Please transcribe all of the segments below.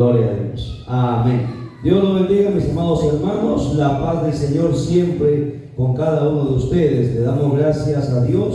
Gloria a Dios. Amén. Dios los bendiga, mis amados hermanos. La paz del Señor siempre con cada uno de ustedes. Le damos gracias a Dios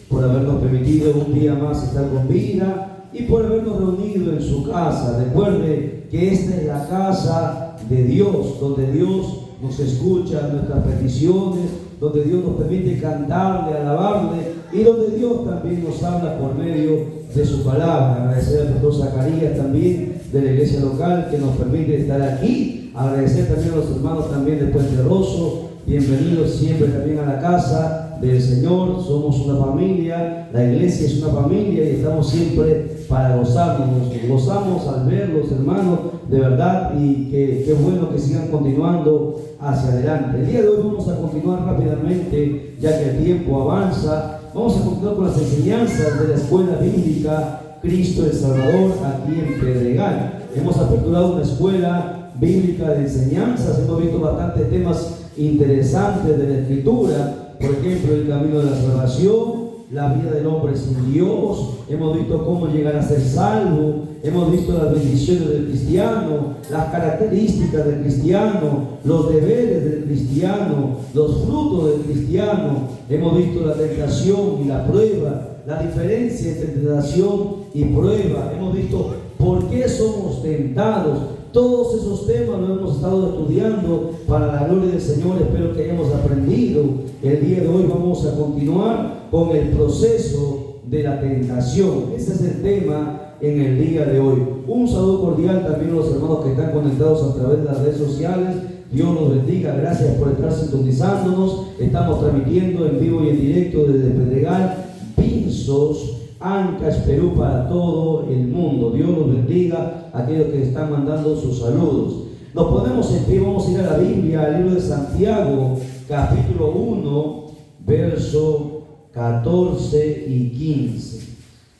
por habernos permitido un día más estar con vida y por habernos reunido en su casa. Recuerde que esta es la casa de Dios, donde Dios nos escucha nuestras peticiones, donde Dios nos permite cantarle, alabarle y donde Dios también nos habla por medio de su palabra. Agradecer al pastor Zacarías también de la iglesia local que nos permite estar aquí. Agradecer también a los hermanos también de Puente Rosso. Bienvenidos siempre también a la casa del Señor. Somos una familia, la iglesia es una familia y estamos siempre para gozarnos. Nos gozamos al verlos, hermanos, de verdad, y qué bueno que sigan continuando hacia adelante. El día de hoy vamos a continuar rápidamente, ya que el tiempo avanza. Vamos a continuar con las enseñanzas de la escuela bíblica Cristo el Salvador aquí en Pedregal. Hemos aperturado una escuela bíblica de enseñanzas, hemos visto bastantes temas interesantes de la Escritura, por ejemplo, el camino de la salvación, la vida del hombre sin Dios, hemos visto cómo llegar a ser salvo, hemos visto las bendiciones del cristiano, las características del cristiano, los deberes del cristiano, los frutos del cristiano, hemos visto la tentación y la prueba, la diferencia entre tentación y prueba, hemos visto por qué somos tentados. Todos esos temas los hemos estado estudiando para la gloria del Señor. Espero que hayamos aprendido. El día de hoy vamos a continuar con el proceso de la tentación. Ese es el tema en el día de hoy. Un saludo cordial también a los hermanos que están conectados a través de las redes sociales. Dios los bendiga. Gracias por estar sintonizándonos. Estamos transmitiendo en vivo y en directo desde Pedregal, Pinzos, Ancash, Perú, para todo el mundo. Dios los bendiga a aquellos que están mandando sus saludos. Nos ponemos en pie, vamos a ir a la Biblia, al libro de Santiago, capítulo 1, verso 14 y 15.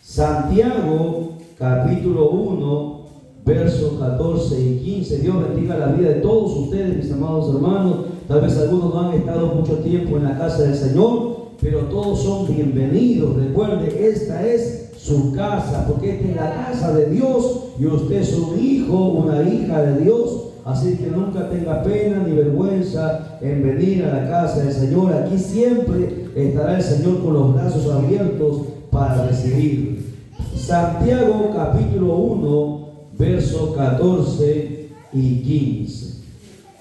Santiago, capítulo 1, verso 14 y 15. Dios bendiga la vida de todos ustedes, mis amados hermanos. Tal vez algunos no han estado mucho tiempo en la casa del Señor, pero todos son bienvenidos. Recuerde, esta es su casa, porque esta es la casa de Dios y usted es un hijo, una hija de Dios. Así que nunca tenga pena ni vergüenza en venir a la casa del Señor. Aquí siempre estará el Señor con los brazos abiertos para recibir. Santiago capítulo 1, verso 14 y 15.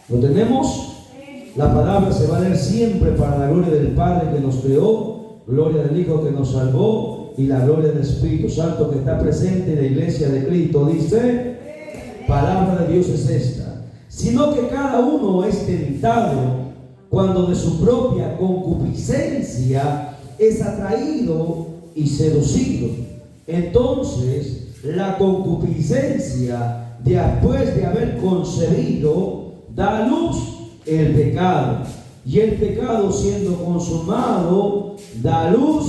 ¿Lo tenemos? La palabra se va a leer siempre para la gloria del Padre que nos creó, gloria del Hijo que nos salvó y la gloria del Espíritu Santo que está presente en la iglesia de Cristo. Dice, palabra de Dios es esta: sino que cada uno es tentado cuando de su propia concupiscencia es atraído y seducido. Entonces la concupiscencia, después de haber concebido, da a luz el pecado, y el pecado, siendo consumado, da a luz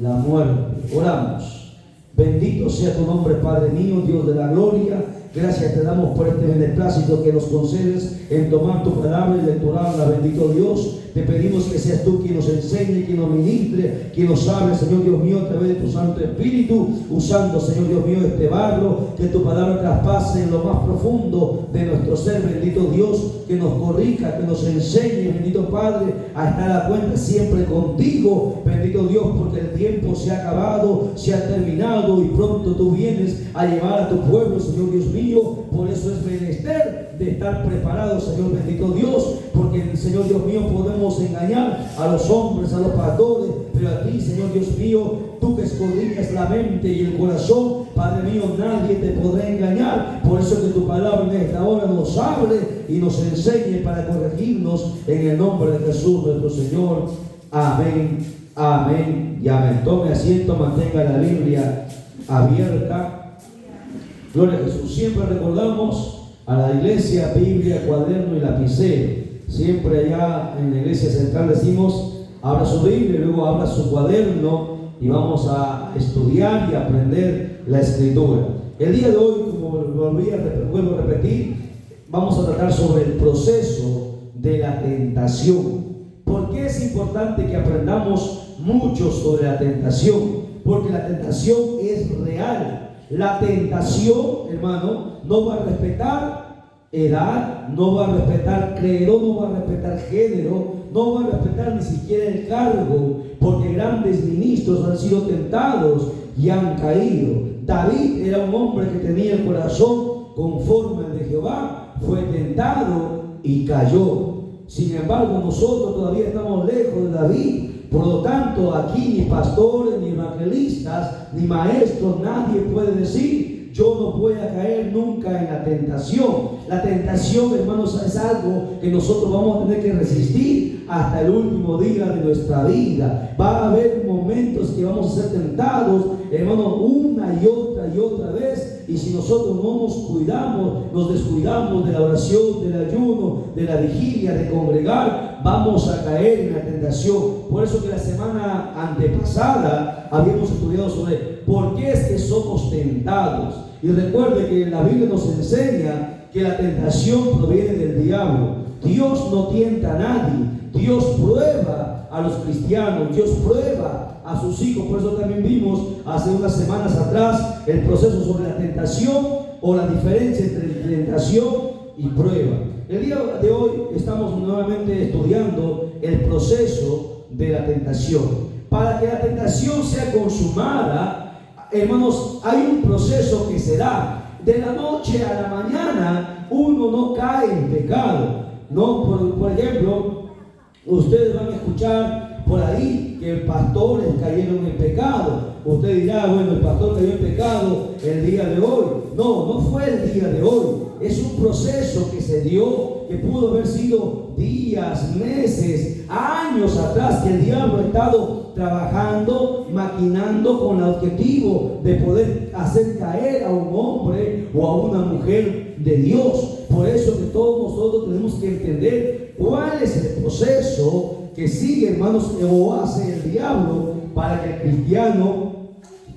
la muerte. Oramos. Bendito sea tu nombre, Padre mío, Dios de la gloria. Gracias te damos por este beneplácito que nos concedes en tomar tu palabra y lecturarla. Bendito Dios, te pedimos que seas tú quien nos enseñe, quien nos ministre, quien nos hable, Señor Dios mío, a través de tu Santo Espíritu, usando, Señor Dios mío, este barro, que tu palabra traspase en lo más profundo de nuestro ser. Bendito Dios, que nos corrija, que nos enseñe, bendito Padre, a estar a cuenta siempre contigo. Bendito Dios, porque el tiempo se ha acabado, se ha terminado y pronto tú vienes a llevar a tu pueblo, Señor Dios mío. Por eso es menester de estar preparados, Señor bendito Dios, porque, Señor Dios mío, podemos engañar a los hombres, a los pastores, pero a ti, Señor Dios mío, tú que escudriñas la mente y el corazón, Padre mío, nadie te podrá engañar. Por eso que tu palabra en esta hora nos hable y nos enseñe para corregirnos en el nombre de Jesús nuestro Señor. Amén, amén y amén. Tome asiento, mantenga la Biblia abierta. Gloria a Jesús. Siempre recordamos a la iglesia, Biblia, cuaderno y lapicero. Siempre allá en la iglesia central decimos, abra su Biblia y luego abra su cuaderno y vamos a estudiar y aprender la Escritura. El día de hoy, como vuelvo a repetir, vamos a tratar sobre el proceso de la tentación. ¿Por qué es importante que aprendamos mucho sobre la tentación? Porque la tentación es real. La tentación, hermano, no va a respetar edad, no va a respetar credo, no va a respetar género, no va a respetar ni siquiera el cargo, porque grandes ministros han sido tentados y han caído. David era un hombre que tenía el corazón conforme al de Jehová, fue tentado y cayó. Sin embargo, nosotros todavía estamos lejos de David. Por lo tanto, aquí ni pastores, ni evangelistas, ni maestros, nadie puede decir: yo no voy a caer nunca en la tentación. La tentación, hermanos, es algo que nosotros vamos a tener que resistir hasta el último día de nuestra vida. Va a haber momentos que vamos a ser tentados, hermanos, una y otra vez. Y si nosotros no nos cuidamos, nos descuidamos de la oración, del ayuno, de la vigilia, de congregar, vamos a caer en la tentación. Por eso que la semana antepasada habíamos estudiado sobre por qué es que somos tentados. Y recuerde que la Biblia nos enseña que la tentación proviene del diablo. Dios no tienta a nadie. Dios prueba a los cristianos. Dios prueba a sus hijos. Por eso también vimos hace unas semanas atrás el proceso sobre la tentación, o la diferencia entre tentación y prueba. El día de hoy estamos nuevamente estudiando el proceso de la tentación. Para que la tentación sea consumada, hermanos, hay un proceso que se da. De la noche a la mañana uno no cae en pecado, ¿no? Por ejemplo, ustedes van a escuchar por ahí que pastores cayeron en pecado. Usted dirá: bueno, el pastor cayó en pecado el día de hoy. No, no fue el día de hoy. Es un proceso que se dio, que pudo haber sido días, meses, años atrás, que el diablo ha estado trabajando, maquinando con el objetivo de poder hacer caer a un hombre o a una mujer de Dios. Por eso que todos nosotros tenemos que entender cuál es el proceso que sigue, hermanos, o hace el diablo para que el cristiano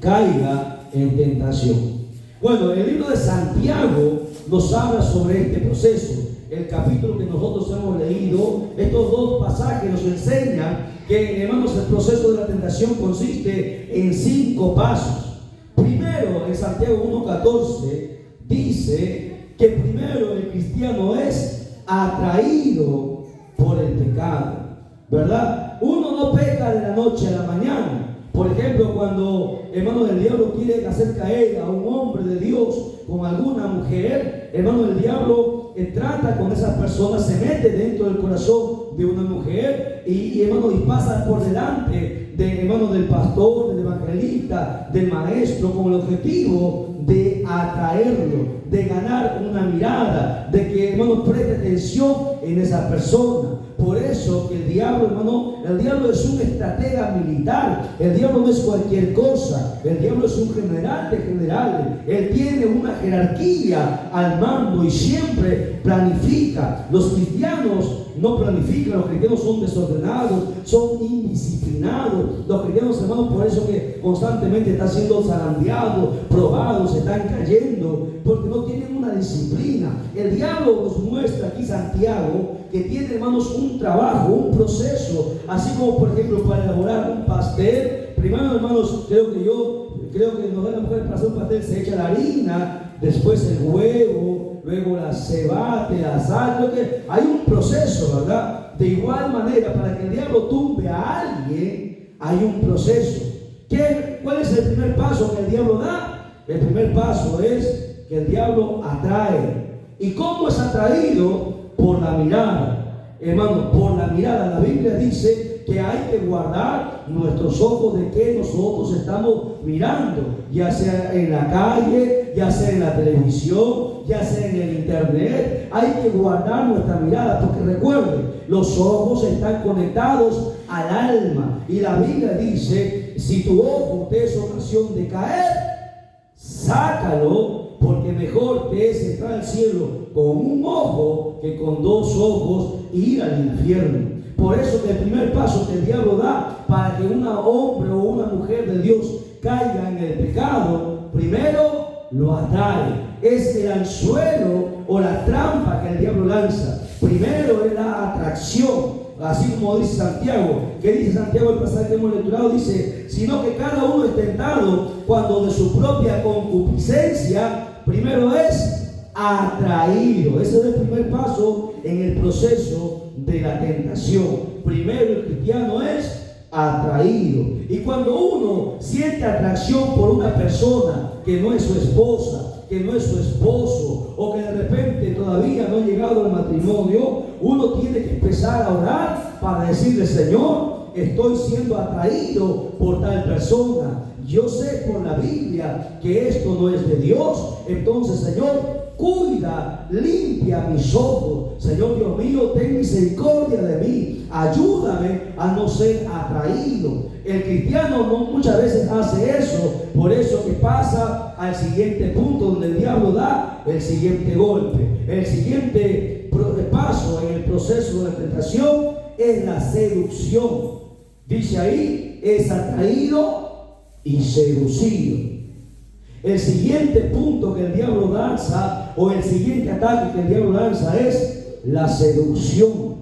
caiga en tentación. Bueno, el libro de Santiago nos habla sobre este proceso. El capítulo que nosotros hemos leído, estos dos pasajes nos enseñan que, hermanos, el proceso de la tentación consiste en 5 pasos. Primero, en Santiago 1:14 dice que primero el cristiano es atraído por el pecado, ¿verdad? Uno no peca de la noche a la mañana. Por ejemplo, cuando, hermano, el diablo quiere hacer caer a un hombre de Dios con alguna mujer, hermano, el diablo trata con esas personas, se mete dentro del corazón de una mujer y hermano, y pasa por delante de, hermano, del pastor, del evangelista, del maestro, con el objetivo de atraerlo, de ganar una mirada, de que, hermano, preste atención en esa persona. Por eso que el diablo, hermano, el diablo es un estratega militar. El diablo no es cualquier cosa. El diablo es un general de generales. Él tiene una jerarquía al mando y siempre planifica. Los cristianos no planifican, los cristianos son desordenados, son indisciplinados. Los cristianos, hermanos, por eso que constantemente están siendo zarandeados, probados, están cayendo, porque no tienen una disciplina. El diablo nos muestra aquí, Santiago, que tiene, hermanos, un trabajo, un proceso, así como, por ejemplo, para elaborar un pastel. Primero, hermanos, creo que nos da la mujer para hacer un pastel, se echa la harina, después el huevo, luego la cebada, la sal. Creo que hay un proceso, ¿verdad? De igual manera, para que el diablo tumbe a alguien, hay un proceso. ¿Cuál es el primer paso que el diablo da? El primer paso es que el diablo atrae. ¿Y cómo es atraído? Por la mirada, hermano, por la mirada. La Biblia dice que hay que guardar nuestros ojos de que nosotros estamos mirando, ya sea en la calle, ya sea en la televisión, ya sea en el internet. Hay que guardar nuestra mirada, porque recuerden, los ojos están conectados al alma, y la Biblia dice: si tu ojo te es ocasión de caer, sácalo, porque mejor te es entrar al cielo con un ojo que con 2 ojos ir al infierno. Por eso que el primer paso que el diablo da para que un hombre o una mujer de Dios caiga en el pecado, primero lo atrae. Es el anzuelo o la trampa que el diablo lanza. Primero es la atracción. así como dice Santiago. ¿Qué dice Santiago? El pasaje que hemos lecturado dice, sino que cada uno es tentado cuando de su propia concupiscencia primero es atraído. Ese es el primer paso en el proceso de la tentación. Primero el cristiano es atraído. Y cuando uno siente atracción por una persona que no es su esposa, que no es su esposo, o que de repente todavía no ha llegado al matrimonio, uno tiene que empezar a orar para decirle: Señor, estoy siendo atraído por tal persona. Yo sé por la Biblia que esto no es de Dios. Entonces, Señor, cuida, limpia mis ojos. Señor Dios mío, ten misericordia de mí. Ayúdame a no ser atraído. El cristiano no muchas veces hace eso. Por eso que pasa al siguiente punto, donde el diablo da el siguiente golpe. El siguiente paso en el proceso de la tentación es la seducción. Dice ahí, es atraído y seducido. El siguiente punto que el diablo lanza, o el siguiente ataque que el diablo lanza, es la seducción.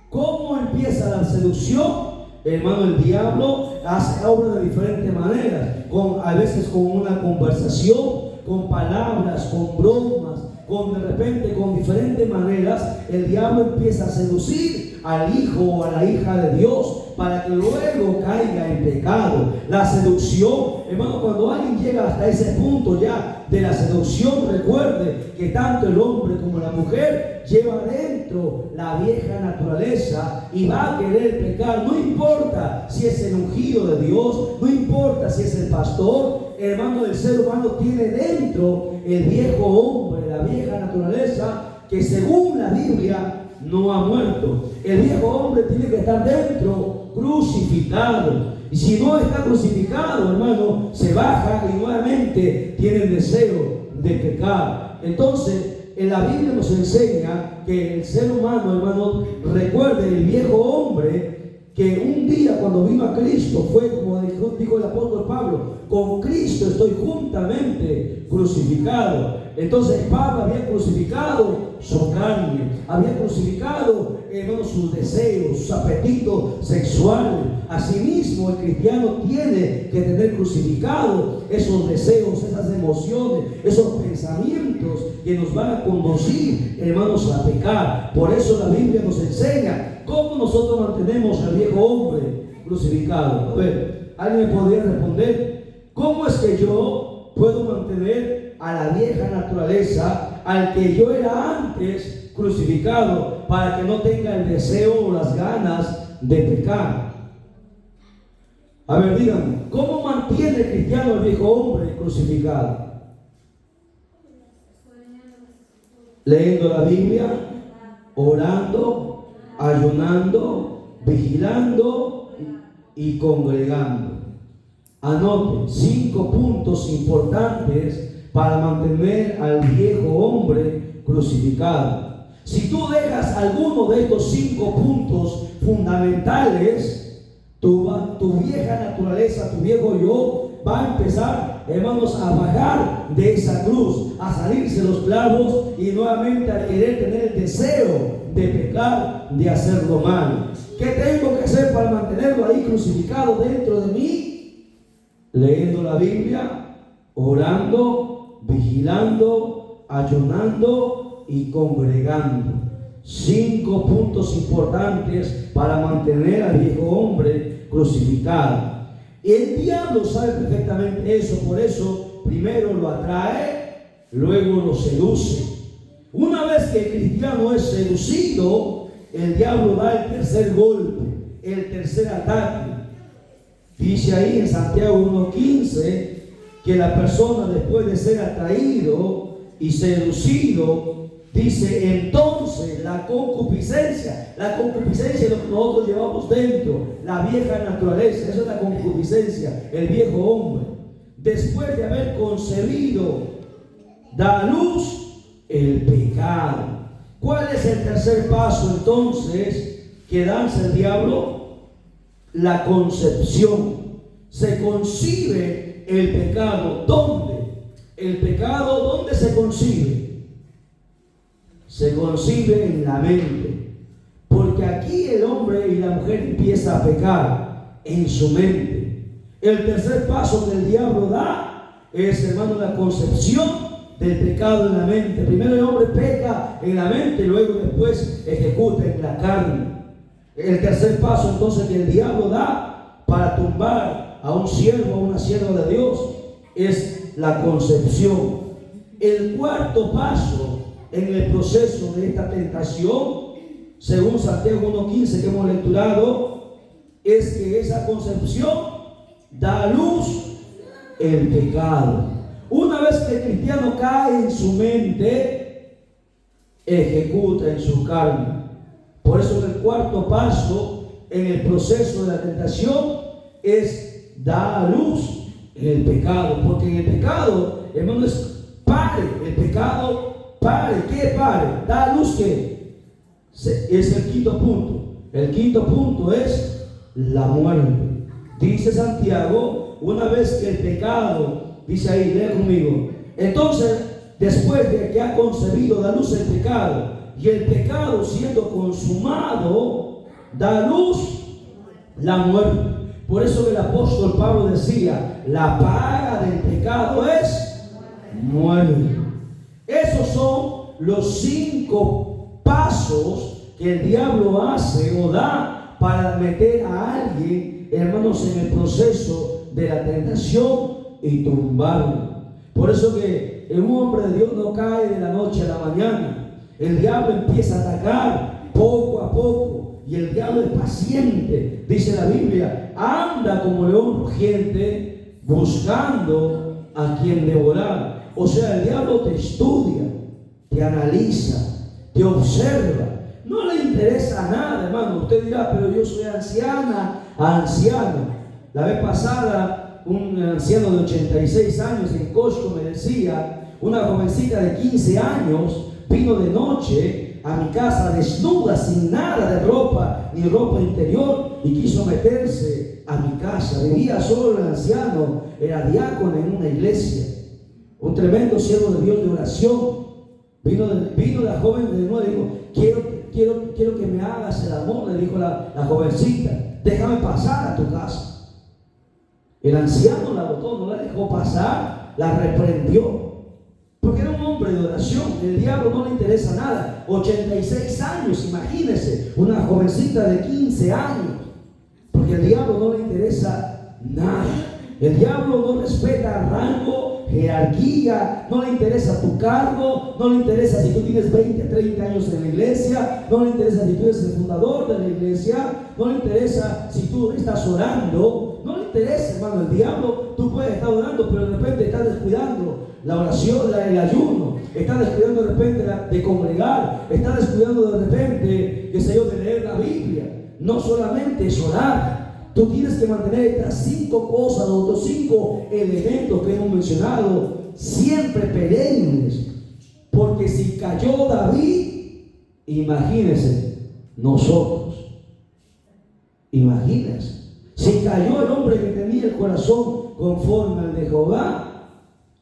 ¿Cómo empieza la seducción? Hermano, el diablo hace obra de diferentes maneras, a veces con una conversación, con palabras, con bromas, de repente con diferentes maneras. El diablo empieza a seducir al hijo o a la hija de Dios para que luego caiga en pecado. La seducción, hermano, cuando alguien llega hasta ese punto ya de la seducción, recuerde que tanto el hombre como la mujer lleva dentro la vieja naturaleza y va a querer pecar. No importa si es el ungido de Dios, no importa si es el pastor, hermano, el ser humano tiene dentro el viejo hombre, la vieja naturaleza, que según la Biblia no ha muerto. El viejo hombre tiene que estar dentro, crucificado. Y si no está crucificado, hermano, se baja y nuevamente tiene el deseo de pecar. Entonces, en la Biblia nos enseña que el ser humano, hermano, recuerde el viejo hombre, que un día cuando vino a Cristo fue como dijo el apóstol Pablo: con Cristo estoy juntamente crucificado. Entonces Pablo había crucificado su carne, había crucificado, hermano, sus deseos, sus apetitos sexuales. Asimismo, el cristiano tiene que tener crucificado esos deseos, esas emociones, esos pensamientos que nos van a conducir, hermanos, a pecar. Por eso la Biblia nos enseña cómo nosotros mantenemos al viejo hombre crucificado. A ver, ¿alguien me podría responder? ¿Cómo es que yo puedo mantener a la vieja naturaleza, al que yo era antes, crucificado, para que no tenga el deseo o las ganas de pecar? A ver, díganme, ¿cómo mantiene el cristiano al viejo hombre crucificado? Leyendo la Biblia, orando, ayunando, vigilando y congregando. Anoten 5 puntos importantes para mantener al viejo hombre crucificado. Si tú dejas alguno de estos 5 puntos fundamentales, tu vieja naturaleza, tu viejo yo, va a empezar, hermanos, a bajar de esa cruz, a salirse los clavos y nuevamente a querer tener el deseo de pecar, de hacerlo mal. ¿Qué tengo que hacer para mantenerlo ahí crucificado dentro de mí? Leyendo la Biblia, orando, vigilando, ayunando y congregando. 5 puntos importantes para mantener al viejo hombre crucificado. El diablo sabe perfectamente eso, por eso primero lo atrae, luego lo seduce. Una vez que el cristiano es seducido, el diablo da el tercer golpe, el tercer ataque. Dice ahí en Santiago 1:15 que la persona, después de ser atraído y seducido, dice entonces la concupiscencia. La concupiscencia es lo que nosotros llevamos dentro, la vieja naturaleza. Eso es la concupiscencia, el viejo hombre. Después de haber concebido, da a luz el pecado. ¿Cuál es el tercer paso entonces que lanza el diablo? La concepción. Se concibe el pecado. ¿Dónde? El pecado, ¿dónde se concibe? Se concibe en la mente. Porque aquí el hombre y la mujer empieza a pecar en su mente. El tercer paso que el diablo da es, hermano, la concepción del pecado en la mente. Primero el hombre peca en la mente, luego después ejecuta en la carne. El tercer paso entonces que el diablo da para tumbar a un siervo, a una sierva de Dios, es la concepción. El cuarto paso en el proceso de esta tentación, según Santiago 1:15 que hemos lecturado, es que esa concepción da a luz el pecado. Una vez que el cristiano cae en su mente, ejecuta en su carne. Por eso el cuarto paso en el proceso de la tentación es dar a luz el pecado. Porque en el pecado, hermano, es pare. El pecado pare. ¿Qué pare? Da a luz que es el quinto punto. El quinto punto es la muerte. Dice Santiago, una vez que el pecado, dice ahí, lee conmigo. Entonces, después de que ha concebido, da luz el pecado. Y el pecado siendo consumado, da a luz la muerte. Por eso que el apóstol Pablo decía, la paga del pecado es muerte. Esos son los 5 pasos que el diablo hace o da para meter a alguien, hermanos, en el proceso de la tentación y tumbarlo. Por eso que un hombre de Dios no cae de la noche a la mañana. El diablo empieza a atacar poco a poco. Y el diablo es paciente. Dice la Biblia, anda como león rugiente buscando a quien devorar. O sea, el diablo te estudia, te analiza, te observa. No le interesa nada, hermano. Usted dirá, pero yo soy anciana, anciano. La vez pasada, un anciano de 86 años en Costco me decía, una jovencita de 15 años vino de noche a mi casa desnuda, sin nada de ropa, ni ropa interior, y quiso meterse a mi casa. Vivía solo el anciano, era diácono en una iglesia, un tremendo siervo de Dios de oración. Vino la joven de nuevo y dijo, quiero que me hagas el amor, le dijo la jovencita, déjame pasar a tu casa. El anciano la botó, no la dejó pasar, la reprendió. Porque era un hombre de oración, el diablo no le interesa nada. 86 años, imagínense, una jovencita de 15 años. Porque el diablo no le interesa nada. El diablo no respeta rango, jerarquía, no le interesa tu cargo, no le interesa si tú tienes 20, 30 años en la iglesia, no le interesa si tú eres el fundador de la iglesia, no le interesa si tú estás orando, no le interesa, hermano, el diablo. Tú puedes estar orando, pero de repente estás descuidando la oración, el ayuno, estás descuidando de repente de congregar, estás descuidando de repente, qué sé yo, de leer la Biblia. No solamente es orar. Tú tienes que mantener estas 5 cosas, los otros 5 elementos que hemos mencionado, siempre perennes. Porque si cayó David, imagínense nosotros. Imagínense. Si cayó el hombre que tenía el corazón conforme al de Jehová,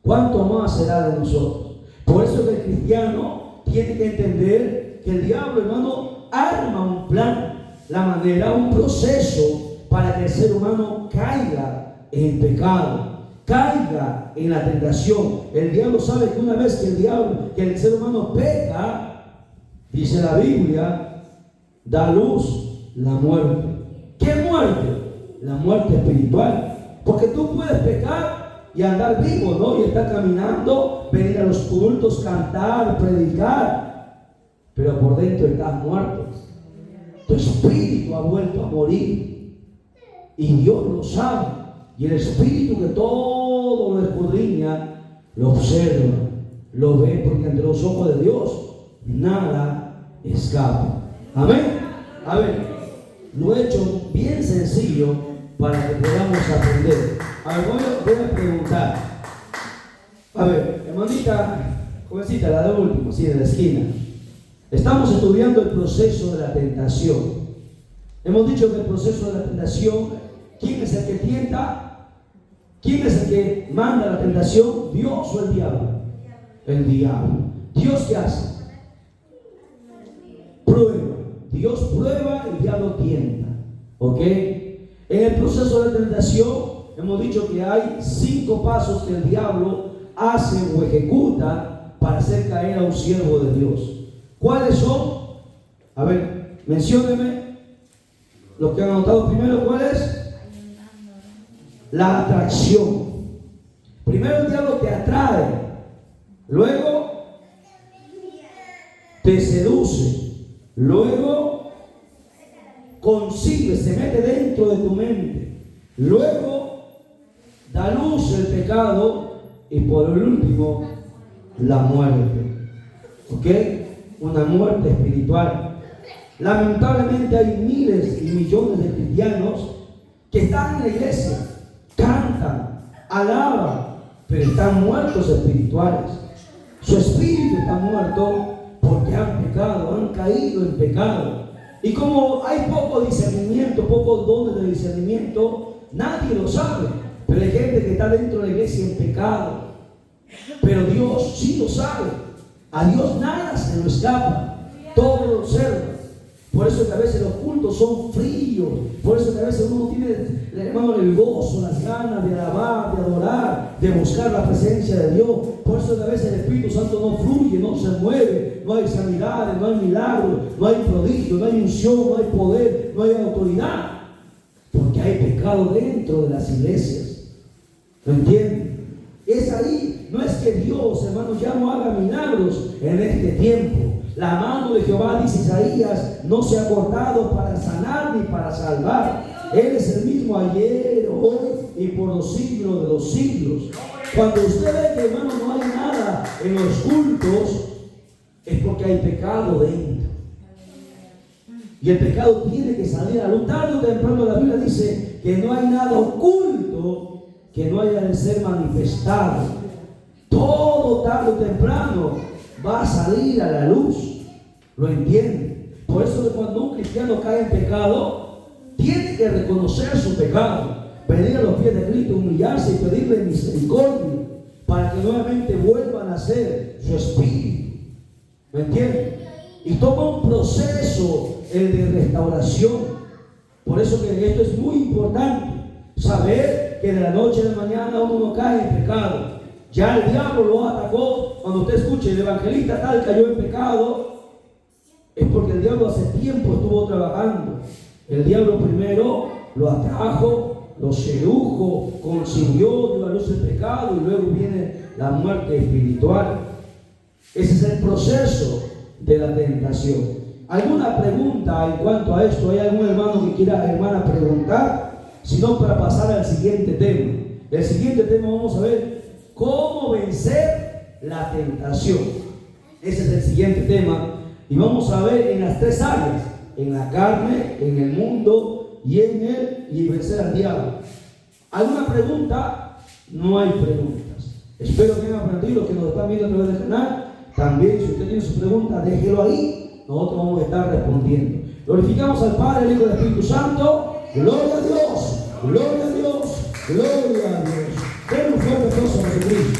¿cuánto más será de nosotros? Por eso que el cristiano tiene que entender que el diablo, hermano, arma un plan, la manera, un proceso para que el ser humano caiga en pecado, caiga en la tentación. El diablo sabe que una vez que el ser humano peca, dice la Biblia, da luz la muerte. ¿Qué muerte? La muerte espiritual. Porque tú puedes pecar y andar vivo, ¿no? Y estar caminando, venir a los cultos, cantar, predicar, pero por dentro estás muerto. Tu espíritu ha vuelto a morir. Y Dios lo sabe. Y el Espíritu que todo lo escudriña, lo observa, lo ve, porque ante los ojos de Dios nada escapa. Amén. A ver, lo he hecho bien sencillo para que podamos aprender. A ver, voy a preguntar. A ver, hermanita, jovencita, la de último, sí, de la esquina. Estamos estudiando el proceso de la tentación. Hemos dicho que el proceso de la tentación, ¿quién es el que tienta? ¿Quién es el que manda la tentación? ¿Dios o el diablo? El diablo. ¿Dios qué hace? Prueba. Dios Dios prueba, el diablo tienta. ¿Ok? En el proceso de tentación hemos dicho que hay 5 pasos que el diablo hace o ejecuta para hacer caer a un siervo de Dios. ¿Cuáles son? A ver, menciónenme los que han anotado primero. ¿Cuál es? La atracción. Primero el diablo te atrae, luego te seduce, luego concibe, se mete dentro de tu mente, luego da luz el pecado y por el último la muerte. ¿Ok? Una muerte espiritual. Lamentablemente hay miles y millones de cristianos que están en la iglesia, cantan, alaban, pero están muertos espirituales. Su espíritu está muerto porque han pecado, han caído en pecado. Y como hay poco discernimiento, pocos dones de discernimiento, nadie lo sabe. Pero hay gente que está dentro de la iglesia en pecado. Pero Dios sí lo sabe. A Dios nada se lo escapa. Todo lo observa. Por eso que a veces los cultos son fríos. Por eso que a veces uno tiene, hermano, el gozo, las ganas de alabar, de adorar, de buscar la presencia de Dios. Por eso que a veces el Espíritu Santo no fluye, no se mueve, no hay sanidades, no hay milagros, no hay prodigio, no hay unción, no hay poder, no hay autoridad. Porque hay pecado dentro de las iglesias. ¿Lo entienden? Es ahí. No es que Dios, hermanos, ya no haga milagros en este tiempo. La mano de Jehová, dice Isaías, no se ha cortado para sanar ni para salvar. Él es el mismo ayer, hoy y por los siglos de los siglos. Cuando usted ve que, hermano, no hay nada en los cultos, es porque hay pecado dentro. Y el pecado tiene que salir a luz. Tarde o temprano la Biblia dice que no hay nada oculto que no haya de ser manifestado. Todo tarde o temprano va a salir a la luz. ¿Lo entienden? Por eso que cuando un cristiano cae en pecado, tiene que reconocer su pecado, venir a los pies de Cristo, humillarse y pedirle misericordia para que nuevamente vuelva a nacer su espíritu. ¿Me entienden? Y toma un proceso el de restauración. Por eso que esto es muy importante, saber que de la noche a la mañana uno no cae en pecado. Ya el diablo lo atacó. Cuando usted escuche el evangelista tal cayó en pecado, es porque el diablo hace tiempo estuvo trabajando. El diablo primero lo atrajo, lo sedujo, concibió, dio a luz el pecado y luego viene la muerte espiritual. Ese es el proceso de la tentación. ¿Alguna pregunta en cuanto a esto? ¿Hay algún hermano que quiera, hermana, preguntar? Si no, para pasar al siguiente tema. El siguiente tema vamos a ver cómo vencer la tentación. Ese es el siguiente tema. Y vamos a ver en las 3 áreas: en la carne, en el mundo y en él, y vencer al diablo. ¿Alguna pregunta? No hay preguntas. Espero que hayan aprendido, los que nos están viendo a través del canal. También, si usted tiene su pregunta, déjelo ahí. Nosotros vamos a estar respondiendo. Glorificamos al Padre, el Hijo y el Espíritu Santo. Gloria a Dios, gloria a Dios, gloria a Dios. Den un fuerte aplauso a Jesucristo.